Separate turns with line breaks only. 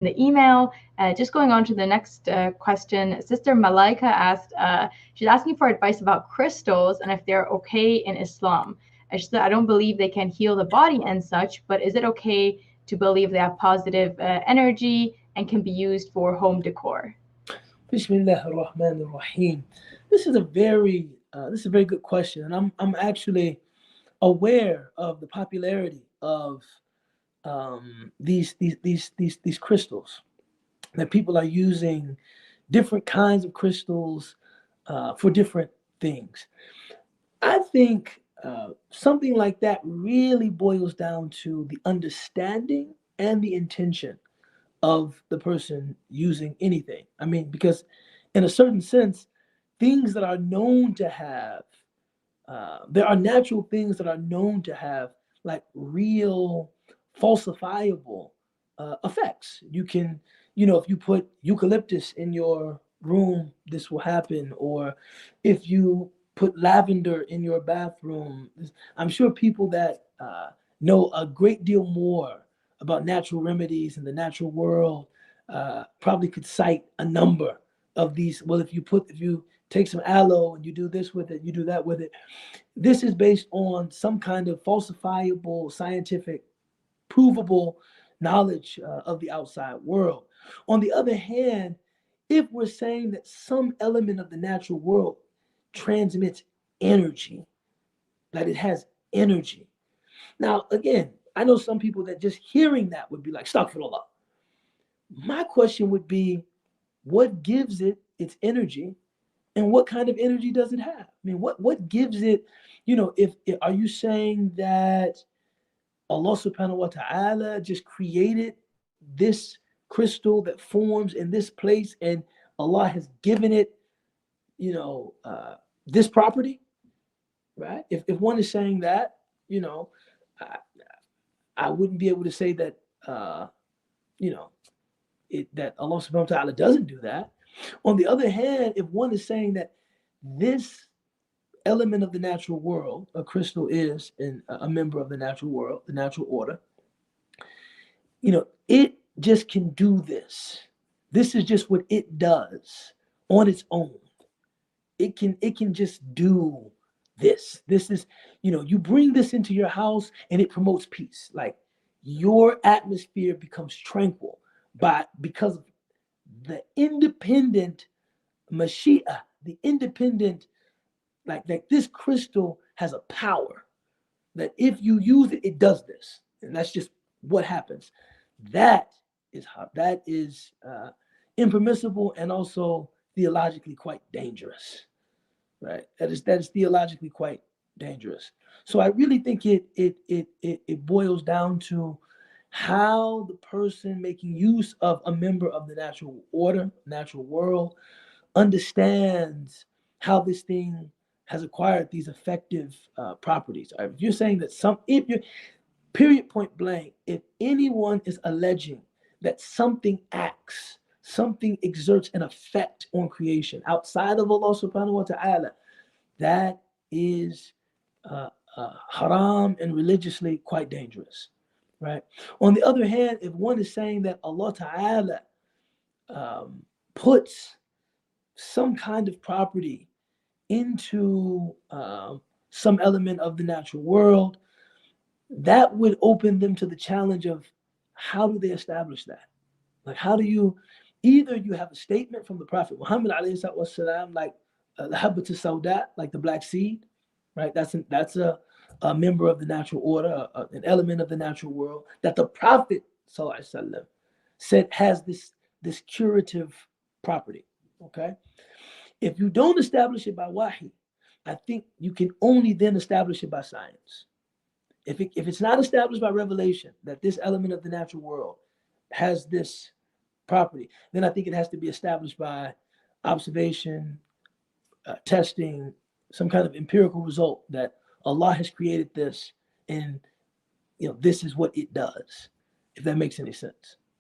the email. Just going on to the next question, Sister Malaika asked, she's asking for advice about crystals and if they're okay in Islam. She said, I don't believe they can heal the body and such, but is it okay to believe they have positive energy and can be used for home decor?
Bismillah ar-Rahman ar-Rahim. This is a very good question, and I'm actually aware of the popularity of these crystals, that people are using different kinds of crystals for different things. I think something like that really boils down to the understanding and the intention of the person using anything. I mean, because in a certain sense, things that are known to have, there are natural things that are known to have like real falsifiable effects. You can, if you put eucalyptus in your room, this will happen. Or if you put lavender in your bathroom, I'm sure people that know a great deal more about natural remedies in the natural world probably could cite a number of these. Well, if you take some aloe and you do this with it, you do that with it. This is based on some kind of falsifiable, scientific, provable knowledge of the outside world. On the other hand, if we're saying that some element of the natural world transmits energy, that it has energy. Now, again, I know some people that just hearing that would be like, astaghfirullah. My question would be, what gives it its energy, and what kind of energy does it have? I mean, what gives it, if are you saying that Allah subhanahu wa ta'ala just created this crystal that forms in this place, and Allah has given it, this property, right? If one is saying that, I, I wouldn't be able to say that, you know, that Allah subhanahu wa ta'ala doesn't do that. On the other hand, if one is saying that this element of the natural world, a crystal is in a member of the natural world, the natural order, it just can do this. This is just what it does on its own. It can just do this. This is, you bring this into your house and it promotes peace. Like your atmosphere becomes tranquil because of the independent mashia, the independent, like this crystal has a power that if you use it, it does this. And that's just what happens. That is impermissible and also theologically quite dangerous, right? That is theologically quite dangerous. So I really think it boils down to how the person making use of a member of the natural order, natural world, understands how this thing has acquired these effective properties. If you're saying that if you're period point blank, if anyone is alleging that something acts, something exerts an effect on creation outside of Allah subhanahu wa ta'ala, that is haram and religiously quite dangerous, right? On the other hand, if one is saying that Allah ta'ala puts some kind of property into some element of the natural world, that would open them to the challenge of how do they establish that? Like, how do you, either you have a statement from the Prophet Muhammad alayhi wasalam, like the habatu sauda, like the black seed, right? That's a member of the natural order, an element of the natural world that the Prophet sallallahu alaihi wasallam said has this curative property. Okay, if you don't establish it by wahi, I think you can only then establish it by science. If it's not established by revelation that this element of the natural world has this property, then I think it has to be established by observation, testing, some kind of empirical result that Allah has created this, and this is what it does. If that makes any sense.